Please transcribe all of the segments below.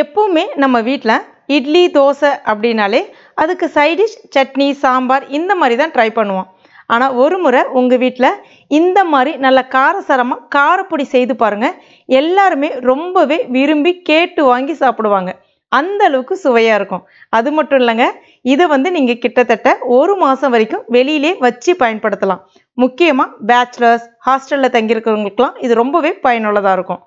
எப்பவுமே நம்ம வீட்டில் இட்லி தோசை அப்படின்னாலே அதுக்கு சைட் டிஷ் சட்னி சாம்பார் இந்த மாதிரி தான் ட்ரை பண்ணுவோம். ஆனால் ஒரு முறை உங்கள் வீட்டில் இந்த மாதிரி நல்ல காரசாரமாக காரப்பொடி செய்து பாருங்கள். எல்லாருமே ரொம்பவே விரும்பி கேட்டு வாங்கி சாப்பிடுவாங்க. அந்த அளவுக்கு சுவையாக இருக்கும். அது மட்டும் இல்லைங்க, இதை நீங்கள் கிட்டத்தட்ட 1 மாதம் வரைக்கும் வெளியிலே வச்சு பயன்படுத்தலாம். முக்கியமாக பேச்சுலர்ஸ் ஹாஸ்டலில் தங்கியிருக்கிறவங்களுக்குலாம் இது ரொம்பவே பயனுள்ளதாக இருக்கும்.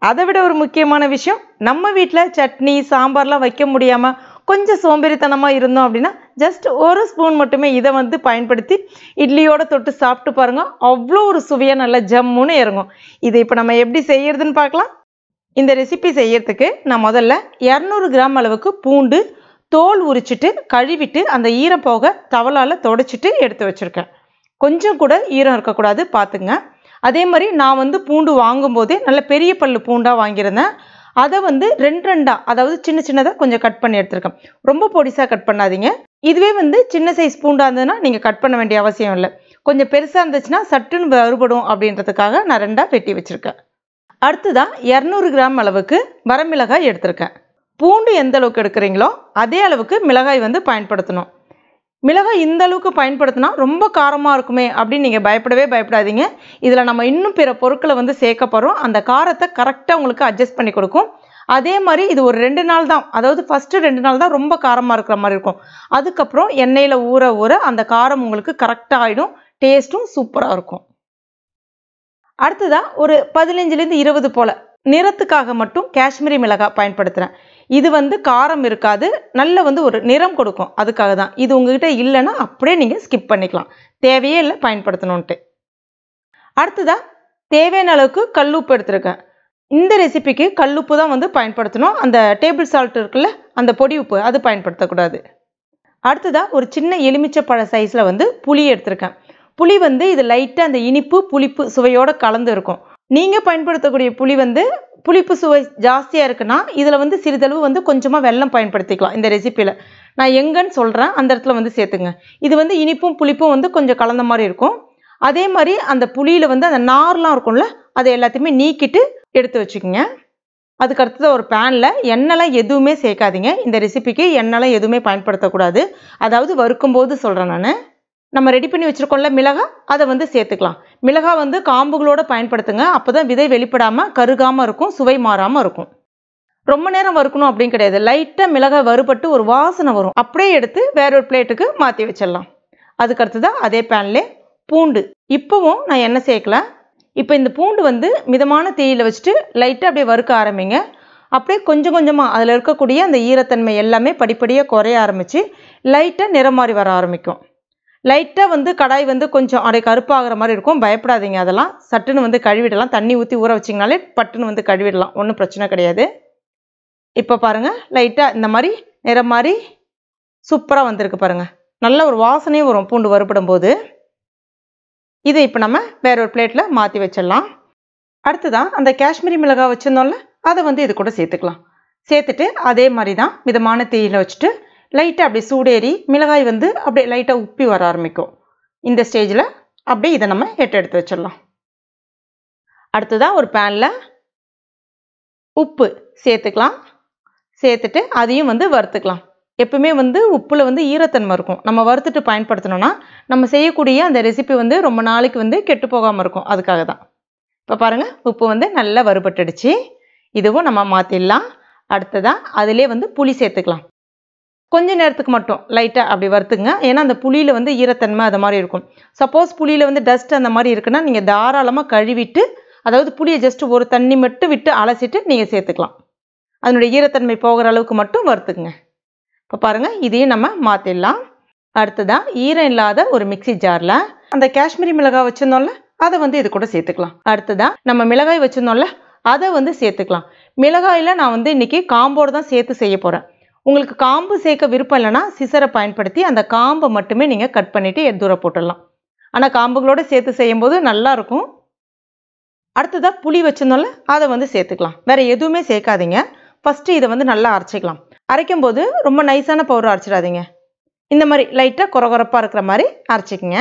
அதை விட ஒரு முக்கியமான விஷயம், நம்ம வீட்டில் சட்னி சாம்பார்லாம் வைக்க முடியாமல் கொஞ்சம் சோம்பேறித்தனமாக இருந்தோம் அப்படின்னா ஜஸ்ட் 1 ஸ்பூன் மட்டுமே இதை பயன்படுத்தி இட்லியோடு தொட்டு சாப்பிட்டு பாருங்கள். அவ்வளோ ஒரு சுவையாக நல்லா ஜம்முன்னு இறங்கும். இதை இப்போ நம்ம எப்படி செய்யறதுன்னு பார்க்கலாம். இந்த ரெசிபி செய்யறதுக்கு நான் முதல்ல 200 கிராம் அளவுக்கு பூண்டு தோல் உரிச்சிட்டு கழுவிட்டு அந்த ஈரம் போக தவளால் தொடச்சிட்டு எடுத்து வச்சுருக்கேன். கொஞ்சம் கூட ஈரம் இருக்கக்கூடாது பார்த்துங்க. அதே மாதிரி நான் பூண்டு வாங்கும்போதே நல்ல பெரிய பல்லு பூண்டாக வாங்கியிருந்தேன். அதை 2 அதாவது சின்ன சின்னதாக கொஞ்சம் கட் பண்ணி எடுத்துருக்கேன். ரொம்ப பொடிசாக கட் பண்ணாதீங்க. இதுவே சின்ன சைஸ் பூண்டாக இருந்ததுன்னா நீங்கள் கட் பண்ண வேண்டிய அவசியம் இல்லை. கொஞ்சம் பெருசாக இருந்துச்சுன்னா சட்டுன்னு வறுபடும் அப்படின்றதுக்காக நான் 2 வெட்டி வச்சுருக்கேன். அடுத்ததாக 200 கிராம் அளவுக்கு வரமிளகாய் எடுத்திருக்கேன். பூண்டு எந்த அளவுக்கு எடுக்கிறீங்களோ அதே அளவுக்கு மிளகாய் பயன்படுத்தணும். மிளகாய் இந்த அளவுக்கு பயன்படுத்தினா ரொம்ப காரமாக இருக்குமே அப்படின்னு நீங்கள் பயப்படாதீங்க. இதில் நம்ம இன்னும் பிற பொருட்களை சேர்க்க போகிறோம். அந்த காரத்தை கரெக்டாக உங்களுக்கு அட்ஜஸ்ட் பண்ணி கொடுக்கும். அதே மாதிரி இது ஒரு 2 நாள் தான், அதாவது ஃபஸ்ட்டு 2 நாள் தான் ரொம்ப காரமாக இருக்கிற மாதிரி இருக்கும். அதுக்கப்புறம் எண்ணெயில் ஊற அந்த காரம் உங்களுக்கு கரெக்டாக ஆகிடும். டேஸ்ட்டும் சூப்பராக இருக்கும். அடுத்ததாக ஒரு 15லேருந்து 20 போல் நிறத்துக்காக மட்டும் காஷ்மீரி மிளகாய் பயன்படுத்துகிறேன். இது காரம் இருக்காது, நல்ல ஒரு நிறம் கொடுக்கும். அதுக்காக தான். இது உங்ககிட்ட இல்லைன்னா அப்படியே நீங்கள் ஸ்கிப் பண்ணிக்கலாம், தேவையே இல்லை பயன்படுத்தணுன்ட்டு. அடுத்ததாக தேவையான அளவுக்கு கல்லுப்பு எடுத்துருக்கேன். இந்த ரெசிபிக்கு கல்லுப்பு தான் பயன்படுத்தணும். அந்த டேபிள் சால்ட் இருக்குல்ல, அந்த பொடி உப்பு அது பயன்படுத்தக்கூடாது. அடுத்ததாக ஒரு சின்ன எலுமிச்சப்பழ சைஸில் புளி எடுத்திருக்கேன். புளி இது லைட்டாக அந்த இனிப்பு புளிப்பு சுவையோடு கலந்து இருக்கும். நீங்கள் பயன்படுத்தக்கூடிய புளி புளிப்பு சுவை ஜாஸ்தியாக இருக்குன்னா இதில் சிறிதளவு கொஞ்சமாக வெல்லம் பயன்படுத்திக்கலாம். இந்த ரெசிப்பியில் நான் எங்கன்னு சொல்கிறேன், அந்த இடத்துல சேர்த்துங்க. இது இனிப்பும் புளிப்பும் கொஞ்சம் கலந்த மாதிரி இருக்கும். அதே மாதிரி அந்த புளியில் அந்த நார்லாம் இருக்கும்ல, அதை எல்லாத்தையுமே நீக்கிட்டு எடுத்து வச்சுக்கோங்க. அதுக்கு அடுத்தது ஒரு பேனில் எண்ணெய்லாம் எதுவுமே சேர்க்காதீங்க. இந்த ரெசிபிக்கு எண்ணெய்லாம் எதுவுமே பயன்படுத்தக்கூடாது. அதாவது வறுக்கும்போது சொல்கிறேன் நான். நம்ம ரெடி பண்ணி வச்சுருக்கோம்ல மிளகாய், அதை சேர்த்துக்கலாம். மிளகாய் காம்புகளோடு பயன்படுத்துங்க. அப்போ தான் விதை வெளிப்படாமல் கருகாமல் இருக்கும், சுவை மாறாமல் இருக்கும். ரொம்ப நேரம் வறுக்கணும் அப்படின்னு கிடையாது. லைட்டாக மிளகாய் வறுபட்டு ஒரு வாசனை வரும். அப்படியே எடுத்து வேற ஒரு பிளேட்டுக்கு மாற்றி வச்சிடலாம். அதுக்கு அடுத்ததான் அதே பேன்லே பூண்டு. இப்போவும் நான் எண்ணெய் சேர்க்கல. இப்போ இந்த பூண்டு மிதமான தீயில் வச்சுட்டு லைட்டாக அப்படியே வறுக்க ஆரம்பிங்க. அப்படியே கொஞ்சம் கொஞ்சமாக அதில் இருக்கக்கூடிய அந்த ஈரத்தன்மை எல்லாமே படிப்படியாக குறைய ஆரம்பித்து லைட்டாக நிறம் மாறி வர ஆரம்பிக்கும். லைட்டாக கடாய் கொஞ்சம் அப்படியே கருப்பாகிற மாதிரி இருக்கும். பயப்படாதீங்க, அதெல்லாம் சட்டுன்னு கழுவிடலாம். தண்ணி ஊற்றி ஊற வச்சிங்கனாலே பட்டுன்னு கழுவிடலாம், ஒன்றும் பிரச்சனை கிடையாது. இப்போ பாருங்கள், லைட்டாக இந்த மாதிரி நிறம் மாதிரி சூப்பராக வந்திருக்கு பாருங்கள். நல்ல ஒரு வாசனையும் வரும் பூண்டு வறுபடும் போது. இதை இப்போ நம்ம வேற ஒரு பிளேட்டில் மாற்றி வச்சிடலாம். அடுத்துதான் அந்த காஷ்மீரி மிளகாய் வச்சுருந்தோம்ல, அதை இது கூட சேர்த்துக்கலாம். சேர்த்துட்டு அதே மாதிரி தான் மிதமான தீயில் வச்சுட்டு லைட்டாக அப்படியே சூடேறி மிளகாய் அப்படியே லைட்டாக உப்பி வர ஆரம்பிக்கும். இந்த ஸ்டேஜில் அப்படியே இதை நம்ம எடுத்து வச்சிடலாம். அடுத்ததாக ஒரு பேனில் உப்பு சேர்த்துக்கலாம். சேர்த்துட்டு அதையும் வறுத்துக்கலாம். எப்பவுமே உப்பில் ஈரத்தன்மை இருக்கும். நம்ம வறுத்துட்டு பயன்படுத்தணும்னா நம்ம செய்யக்கூடிய அந்த ரெசிபி ரொம்ப நாளைக்கு கெட்டு போகாமல் இருக்கும். அதுக்காக தான். இப்போ பாருங்கள், உப்பு நல்லா வறுபட்டுடுச்சு. இதுவும் நம்ம மாற்றிடலாம். அடுத்ததாக அதிலே புளி சேர்த்துக்கலாம். கொஞ்ச நேரத்துக்கு மட்டும் லைட்டாக அப்படி வறுத்துங்க. ஏன்னா அந்த புளியில் ஈரத்தன்மை அது மாதிரி இருக்கும். சப்போஸ் புளியில் டஸ்ட் அந்த மாதிரி இருக்குன்னா நீங்கள் தாராளமாக கழுவிட்டு, அதாவது புளியை ஜஸ்ட் ஒரு தண்ணி மட்டும் விட்டு அலசிட்டு நீங்கள் சேர்த்துக்கலாம். அதனுடைய ஈரத்தன்மை போகிற அளவுக்கு மட்டும் வறுத்துக்குங்க. இப்போ பாருங்கள், இதையும் நம்ம மாற்றிடலாம். அடுத்ததாக ஈரம் இல்லாத ஒரு மிக்சி ஜாரில் அந்த காஷ்மீரி மிளகாய் வச்சுருந்தோம்ல, அதை இது கூட சேர்த்துக்கலாம். அடுத்ததாக நம்ம மிளகாய் வச்சுருந்தோம்ல, அதை சேர்த்துக்கலாம். மிளகாயில் நான் இன்றைக்கி காம்போடு தான் சேர்த்து செய்ய போகிறேன். உங்களுக்கு காம்பு சேர்க்க விருப்பம் இல்லைன்னா சிசரை பயன்படுத்தி அந்த காம்பை மட்டுமே நீங்கள் கட் பண்ணிவிட்டு தூர போட்டுடலாம். ஆனால் காம்புகளோடு சேர்த்து செய்யும்போது நல்லாயிருக்கும். அடுத்ததாக புளி வச்சுருந்தோம்ல, அதை சேர்த்துக்கலாம். வேறு எதுவுமே சேர்க்காதீங்க. ஃபஸ்ட்டு இதை நல்லா அரைச்சிக்கலாம். அரைக்கும் போது ரொம்ப நைஸான பவுடர் அரைச்சிடாதீங்க. இந்த மாதிரி லைட்டாக கொரகொரப்பாக இருக்கிற மாதிரி அரைச்சிக்கங்க.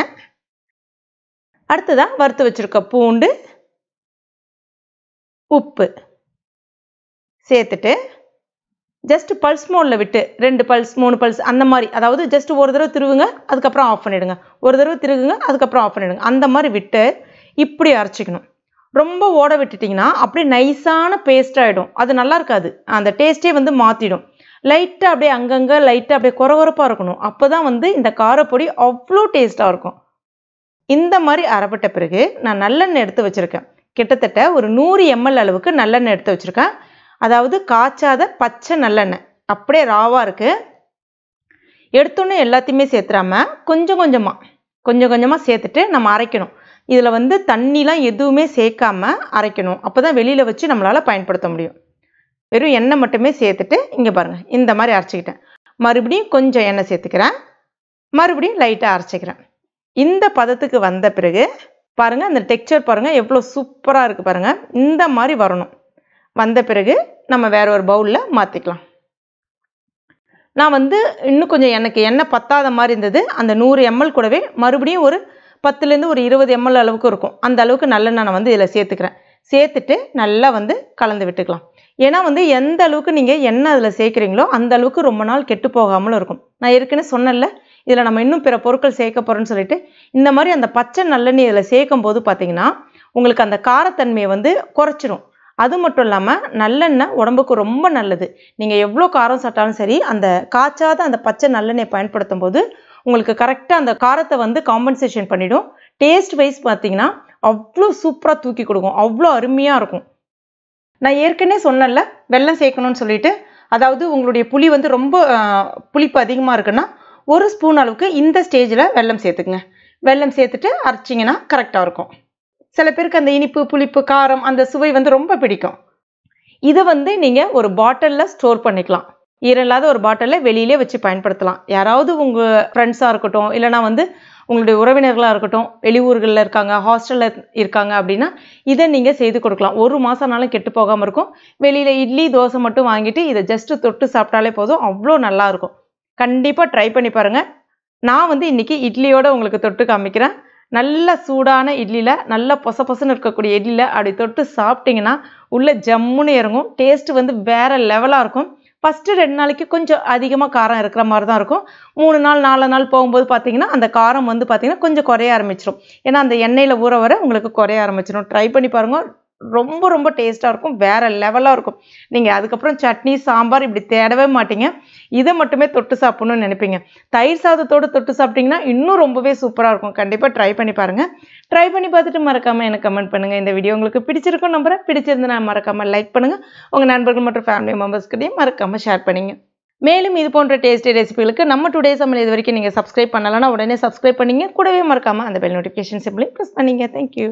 அடுத்ததான் வறுத்து வச்சுருக்க பூண்டு, உப்பு சேர்த்துட்டு ஜஸ்ட் பல்ஸ் மோடில் விட்டு 2 பல்ஸ் 3 பல்ஸ் அந்த மாதிரி, அதாவது ஜஸ்ட் ஒரு தடவை திருவுங்க, அதுக்கப்புறம் ஆஃப் பண்ணிவிடுங்க, ஒரு தடவை திருவுங்க, அதுக்கப்புறம் ஆஃப் பண்ணிவிடுங்க, அந்த மாதிரி விட்டு இப்படி அரைச்சிக்கணும். ரொம்ப ஓட விட்டுட்டிங்கன்னா அப்படியே நைஸான பேஸ்ட் ஆகிடும், அது நல்லா இருக்காது, அந்த டேஸ்ட்டே வந்து மாற்றிடும். லைட்டாக அப்படியே அங்கங்கே லைட்டாக அப்படியே குறகுறப்பாக இருக்கணும், அப்போ தான் வந்து இந்த காரப்பொடி அவ்வளோ டேஸ்ட்டாக இருக்கும். இந்த மாதிரி அரைப்பட்ட பிறகு நான் நல்லெண்ணெய் எடுத்து வச்சுருக்கேன். கிட்டத்தட்ட ஒரு 100 ml அளவுக்கு நல்லெண்ணெய் எடுத்து வச்சுருக்கேன். அதாவது காய்ச்சாத பச்சை நல்லெண்ணெய், அப்படியே ராவாக இருக்குது. எடுத்தோன்னே எல்லாத்தையுமே சேர்த்துறாம கொஞ்சம் கொஞ்சமாக சேர்த்துட்டு நம்ம அரைக்கணும். இதில் வந்து தண்ணிலாம் எதுவுமே சேர்க்காம அரைக்கணும், அப்போ தான் வெளியில் வச்சு நம்மளால் பயன்படுத்த முடியும். வெறும் எண்ணெய் மட்டுமே சேர்த்துட்டு இங்கே பாருங்கள் இந்த மாதிரி அரைச்சிக்கிட்டேன். மறுபடியும் கொஞ்சம் எண்ணெய் சேர்த்துக்கிறேன், மறுபடியும் லைட்டாக அரைச்சிக்கிறேன். இந்த பதத்துக்கு வந்த பிறகு பாருங்கள், அந்த டெக்ஸ்சர் பாருங்கள் எவ்வளோ சூப்பராக இருக்குது பாருங்கள். இந்த மாதிரி வரணும். வந்த பிறகு நம்ம வேற ஒரு பவுலில் மாற்றிக்கலாம். நான் வந்து இன்னும் கொஞ்சம் எனக்கு எண்ணெய் பத்தாத மாதிரி இருந்தது. அந்த 100 ml கூடவே மறுபடியும் ஒரு 10லேருந்து ஒரு 20 ml அளவுக்கு இருக்கும், அந்த அளவுக்கு நல்லெண்ணெய் நான் வந்து இதில் சேர்த்துக்கிறேன். சேர்த்துட்டு நல்லா வந்து கலந்து விட்டுக்கலாம். ஏன்னா வந்து எந்த அளவுக்கு நீங்கள் எண்ணெய் அதில் சேர்க்குறீங்களோ அந்த அளவுக்கு ரொம்ப நாள் கெட்டு போகாமலும் இருக்கும். நான் ஏற்கனவே சொன்னேன்ல, இதில் நம்ம இன்னும் பிற பொருட்கள் சேர்க்க போகிறோன்னு சொல்லிட்டு, இந்த மாதிரி அந்த பச்சை நல்லெண்ணெய் இதில் சேர்க்கும் போது பார்த்தீங்கன்னா உங்களுக்கு அந்த காரத்தன்மையை வந்து குறைச்சிரும். அது மட்டும் இல்லாமல் நல்லெண்ணெய் உடம்புக்கு ரொம்ப நல்லது. நீங்கள் எவ்வளோ காரம் சாப்பிட்டாலும் சரி, அந்த காய்ச்சாத அந்த பச்சை நல்லெண்ணெய் பயன்படுத்தும் போது உங்களுக்கு கரெக்டாக அந்த காரத்தை வந்து காம்பன்சேஷன் பண்ணிடும். டேஸ்ட் வைஸ் பார்த்தீங்கன்னா அவ்வளோ சூப்பராக தூக்கி கொடுக்கும், அவ்வளோ அருமையாக இருக்கும். நான் ஏற்கனவே சொன்னேன்ல வெல்லம் சேர்க்கணும்னு சொல்லிட்டு, அதாவது உங்களுடைய புளி வந்து ரொம்ப புளிப்பு அதிகமாக இருக்குன்னா 1 ஸ்பூன் அளவுக்கு இந்த ஸ்டேஜில் வெல்லம் சேர்த்துக்குங்க. வெல்லம் சேர்த்துட்டு அரைச்சிங்கன்னா கரெக்டாக இருக்கும். சில பேருக்கு அந்த இனிப்பு, புளிப்பு, காரம் அந்த சுவை வந்து ரொம்ப பிடிக்கும். இதை வந்து நீங்கள் ஒரு பாட்டிலில் ஸ்டோர் பண்ணிக்கலாம். ஈரம் இல்லாத ஒரு பாட்டிலில் வெளியிலே வச்சு பயன்படுத்தலாம். யாராவது உங்கள் ஃப்ரெண்ட்ஸாக இருக்கட்டும், இல்லைனா வந்து உங்களுடைய உறவினர்களாக இருக்கட்டும், வெளியூர்களில் இருக்காங்க, ஹாஸ்டலில் இருக்காங்க அப்படின்னா இதை நீங்கள் செய்து கொடுக்கலாம். 1 மாதம்னாலும் கெட்டு போகாமல் இருக்கும். வெளியில் இட்லி, தோசை மட்டும் வாங்கிட்டு இதை ஜஸ்ட்டு தொட்டு சாப்பிட்டாலே போதும், அவ்வளோ நல்லாயிருக்கும். கண்டிப்பாக ட்ரை பண்ணி பாருங்கள். நான் வந்து இன்றைக்கி இட்லியோடு உங்களுக்கு தொட்டு காமிக்கிறேன். நல்ல சூடான இட்லியில், நல்ல பொசன்னு இருக்கக்கூடிய இட்லியில் அப்படி தொட்டு சாப்பிட்டிங்கன்னா உள்ள ஜம்முன்னு இறங்கும். டேஸ்ட்டு வந்து வேறு லெவலாக இருக்கும். ஃபஸ்ட்டு 2 நாளைக்கு கொஞ்சம் அதிகமாக காரம் இருக்கிற மாதிரி தான் இருக்கும். 3 நாள் 4 நாள் போகும்போது பார்த்தீங்கன்னா அந்த காரம் வந்து பார்த்தீங்கன்னா கொஞ்சம் குறைய ஆரம்பிச்சிடும். ஏன்னா அந்த எண்ணெயில் ஊற வர உங்களுக்கு குறைய ஆரம்பிச்சிடும். ட்ரை பண்ணி பாருங்கள், ரொம்ப ரொம்ப டேஸ்ட்டாக இருக்கும், வேறு லெவலாக இருக்கும். நீங்கள் அதுக்கப்புறம் சட்னி, சாம்பார் இப்படி தேடவே மாட்டீங்க, இதை மட்டுமே தொட்டு சாப்பிட்ணுன்னு நினைப்பீங்க. தயிர் சாதத்தோடு தொட்டு சாப்பிட்டிங்கன்னா இன்னும் ரொம்பவே சூப்பராக இருக்கும். கண்டிப்பாக ட்ரை பண்ணி பாருங்கள். ட்ரை பண்ணி பார்த்துட்டு மறக்காமல் எனக்கு கமெண்ட் பண்ணுங்கள். இந்த வீடியோ உங்களுக்கு பிடிச்சிருக்கும் நம்புறேன். பிடிச்சிருந்து நான் மறக்காமல் லைக் பண்ணுங்கள். உங்கள் நண்பர்கள் மற்றும் ஃபேமிலி மெம்பர்ஸ்கிட்டையும் மறக்காமல் ஷேர் பண்ணிங்க. மேலும் இது போன்ற டேஸ்டி ரெசிபிகளுக்கு நம்ம டுடே சமையல் இது வரைக்கும் நீங்கள் சப்ஸ்கிரைப் பண்ணலன்னா உடனே சப்ஸ்கிரைப் பண்ணிங்க. கூடவே மறக்காமல் அந்த பெல் நோட்டிஃபிகேஷன் சிம்பிளையும் ப்ரெஸ் பண்ணிங்க. தேங்க்யூ.